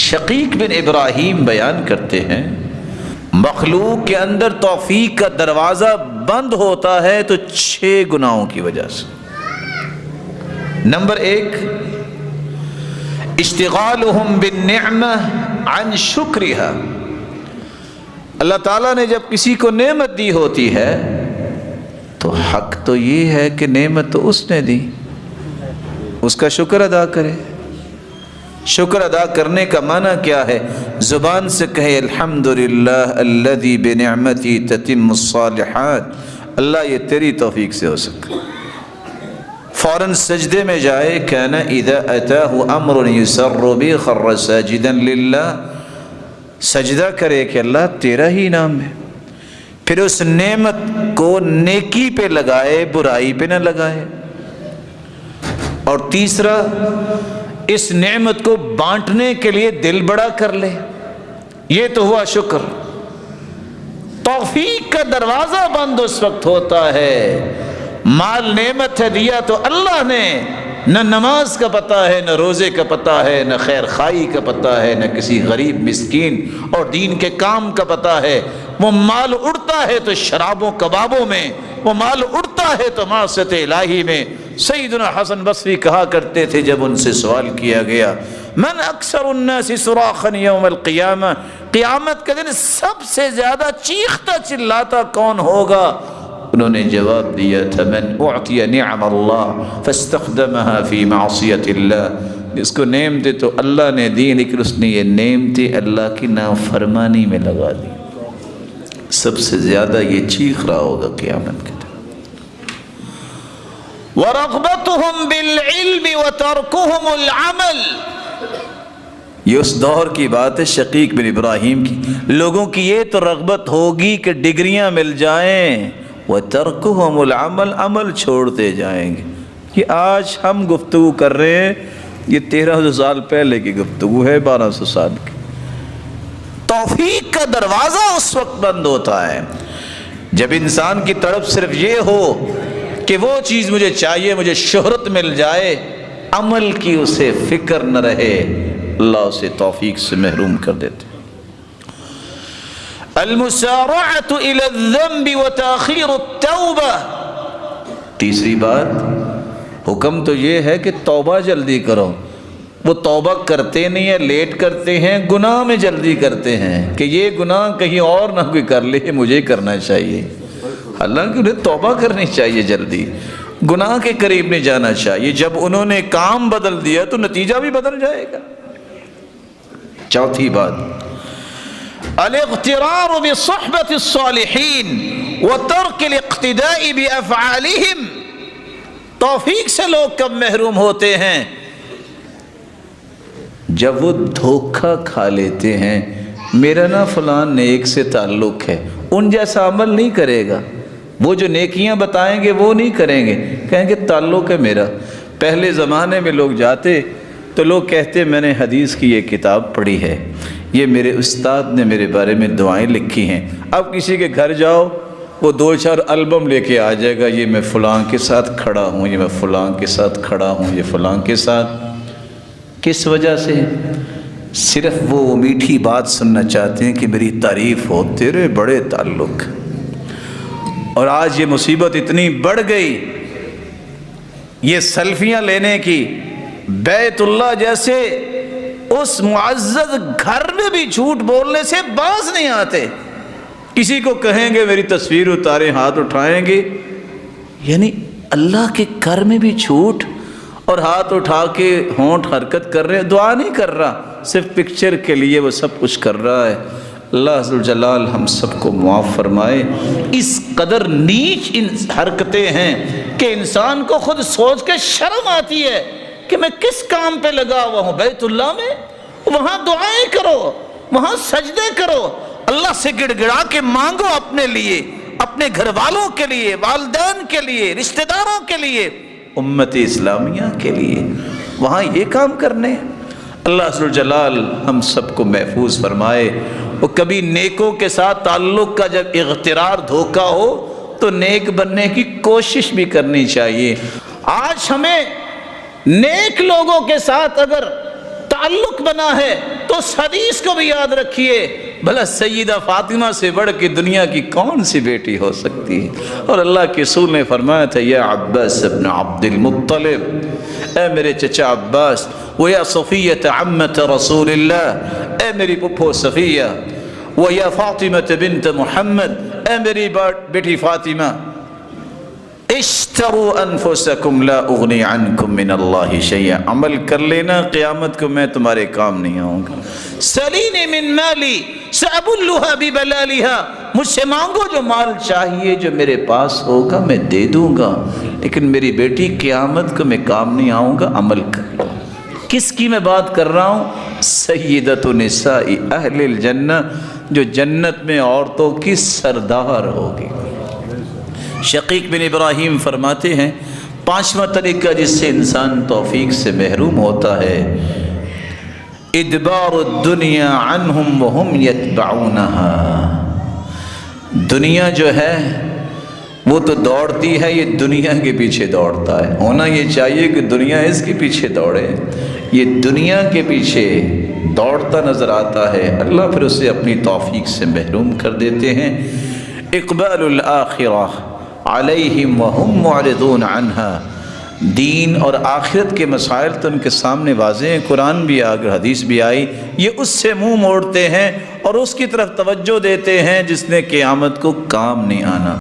شقیق بن ابراہیم بیان کرتے ہیں مخلوق کے اندر توفیق کا دروازہ بند ہوتا ہے تو 6 گناہوں کی وجہ سے۔ نمبر 1 اشتغالہم بالنعمہ عن شکرہا، اللہ تعالیٰ نے جب کسی کو نعمت دی ہوتی ہے تو حق تو یہ ہے کہ نعمت تو اس نے دی، اس کا شکر ادا کرے۔ شکر ادا کرنے کا معنی کیا ہے؟ زبان سے کہے الحمدللہ الذی بنعمتی تتم الصالحات، اللہ یہ تیری توفیق سے ہو سکا۔ فوراً سجدے میں جائے کان اذا اتاہ امر یسر بی خر ساجدا للہ، سجدہ کرے کہ اللہ تیرا ہی نام ہے، پھر اس نعمت کو نیکی پہ لگائے، برائی پہ نہ لگائے۔ اور تیسرا اس نعمت کو بانٹنے کے لیے دل بڑا کر لے، یہ تو ہوا شکر۔ توفیق کا دروازہ بند اس وقت ہوتا ہے، مال نعمت ہے دیا تو اللہ نے، نہ نماز کا پتہ ہے، نہ روزے کا پتہ ہے، نہ خیر خائی کا پتہ ہے، نہ کسی غریب مسکین اور دین کے کام کا پتہ ہے۔ وہ مال اڑتا ہے تو شرابوں کبابوں میں، وہ مال اڑتا ہے تو معصیت الہی میں۔ سیدنا حسن بصری کہا کرتے تھے جب ان سے سوال کیا گیا من اکثر الناس صراخا یوم القیامہ، قیامت کے دن سب سے زیادہ چیختا چلاتا کون ہوگا؟ انہوں نے جواب دیا تھا من اعطی نعم اللہ فاستخدمها فی معصیت اللہ، جس کو نعمتیں تو اللہ نے دی لیکن اس نے یہ نعمتیں اللہ کی نافرمانی میں لگا دی، سب سے زیادہ یہ چیخ رہا ہوگا قیامت کے دن۔ وَرَغْبَتُهُمْ بِالْعِلْمِ وَتَرْكُهُمُ الْعَمَلِ، یہ اس دور کی بات ہے شقیق بن ابراہیم کی۔ لوگوں کی یہ تو رغبت ہوگی کہ ڈگریاں مل جائیں، وَتَرْكُهُمُ الْعَمَلِ، عمل چھوڑتے جائیں گے۔ یہ آج ہم گفتگو کر رہے ہیں، یہ 1300 سال پہلے کی گفتگو ہے، 1200 سال کی۔ توفیق کا دروازہ اس وقت بند ہوتا ہے جب انسان کی طرف صرف یہ ہو کہ وہ چیز مجھے چاہیے، مجھے شہرت مل جائے، عمل کی اسے فکر نہ رہے، اللہ اسے توفیق سے محروم کر دیتے۔ المسارعۃ الی الذنب وتاخیر التوبہ، تیسری بات حکم تو یہ ہے کہ توبہ جلدی کرو۔ وہ توبہ کرتے نہیں ہیں، لیٹ کرتے ہیں، گناہ میں جلدی کرتے ہیں کہ یہ گناہ کہیں اور نہ کوئی کر لے، مجھے کرنا چاہیے، حالانکہ انہیں توبہ کرنی چاہیے، جلدی گناہ کے قریب نہیں جانا چاہیے۔ جب انہوں نے کام بدل دیا تو نتیجہ بھی بدل جائے گا۔ چوتھی بات الاغترار بصحبة الصالحین وترک الاقتداء بافعالہم، توفیق سے لوگ کب محروم ہوتے ہیں؟ جب وہ دھوکہ کھا لیتے ہیں، میرا نا فلان نیک سے تعلق ہے، ان جیسا عمل نہیں کرے گا، وہ جو نیکیاں بتائیں گے وہ نہیں کریں گے، کہیں گے تعلق ہے میرا۔ پہلے زمانے میں لوگ جاتے تو لوگ کہتے میں نے حدیث کی یہ کتاب پڑھی ہے، یہ میرے استاد نے میرے بارے میں دعائیں لکھی ہیں۔ اب کسی کے گھر جاؤ وہ 2-4 البم لے کے آ جائے گا، یہ میں فلاں کے ساتھ کھڑا ہوں، یہ میں فلاں کے ساتھ کھڑا ہوں، یہ فلاں کے ساتھ۔ کس وجہ سے؟ صرف وہ میٹھی بات سننا چاہتے ہیں کہ میری تعریف ہو، تیرے بڑے تعلق۔ اور آج یہ مصیبت اتنی بڑھ گئی، یہ سیلفیاں لینے کی، بیت اللہ جیسے اس معزز گھر میں بھی جھوٹ بولنے سے باز نہیں آتے۔ کسی کو کہیں گے میری تصویر اتاریں، ہاتھ اٹھائیں گے، یعنی اللہ کے گھر میں بھی جھوٹ، اور ہاتھ اٹھا کے ہونٹ حرکت کر رہے ہیں، دعا نہیں کر رہا، صرف پکچر کے لیے وہ سب کچھ کر رہا ہے۔ اللہ عز و جلال ہم سب کو معاف فرمائے۔ اس قدر نیچ حرکتیں ہیں کہ انسان کو خود سوچ کے شرم آتی ہے کہ میں کس کام پہ لگا ہوا ہوں۔ بیت اللہ میں وہاں دعائیں کرو، وہاں سجدے کرو، اللہ سے گڑ گڑا کے مانگو، اپنے لیے، اپنے گھر والوں کے لیے، والدین کے لیے، رشتہ داروں کے لیے، امت اسلامیہ کے لیے، وہاں یہ کام کرنے۔ اللہ عز و جلال ہم سب کو محفوظ فرمائے۔ وہ کبھی نیکوں کے ساتھ تعلق کا جب اغترار دھوکہ ہو تو نیک بننے کی کوشش بھی کرنی چاہیے۔ آج ہمیں نیک لوگوں کے ساتھ اگر تعلق بنا ہے تو اس حدیث کو بھی یاد رکھیے، بھلا سیدہ فاطمہ سے بڑھ کے دنیا کی کون سی بیٹی ہو سکتی ہے؟ اور اللہ کے رسول نے فرمایا تھا یا عباس ابن عبد المطلب، اے میرے چچا عباس، ویا صفیہ عمت رسول اللہ، اے میری پھپھو صفیہ، ویا فاطمہ بنت محمد، اے میری بیٹی فاطمہ، اشتروا انفسکم لا اغنی عنکم من اللہ شیئا، عمل کر لینا، قیامت کو میں تمہارے کام نہیں آؤں گا۔ سلینی من مالی سأبلها ببلالها، مجھ سے مانگو جو مال چاہیے جو میرے پاس ہوگا میں دے دوں گا، لیکن میری بیٹی قیامت کو میں کام نہیں آؤں گا، عمل کر لو۔ کس کی میں بات کر رہا ہوں؟ سیدۃ نساء اہل الجنہ، جو جنت میں عورتوں کی سردار ہوگی۔ شقیق بن ابراہیم فرماتے ہیں پانچواں طریقہ جس سے انسان توفیق سے محروم ہوتا ہے، ادبار الدنیا عنہم وہم یتبعونہا، دنیا جو ہے وہ تو دوڑتی ہے، یہ دنیا کے پیچھے دوڑتا ہے۔ ہونا یہ چاہیے کہ دنیا اس کے پیچھے دوڑے، یہ دنیا کے پیچھے دوڑتا نظر آتا ہے، اللہ پھر اسے اپنی توفیق سے محروم کر دیتے ہیں۔ اقبال الآخرہ علیہم وہم معرضون عنہا، دین اور آخرت کے مسائل تو ان کے سامنے واضح ہیں، قرآن بھی آگے حدیث بھی آئی، یہ اس سے منہ موڑتے ہیں اور اس کی طرف توجہ دیتے ہیں جس نے قیامت کو کام نہیں آنا۔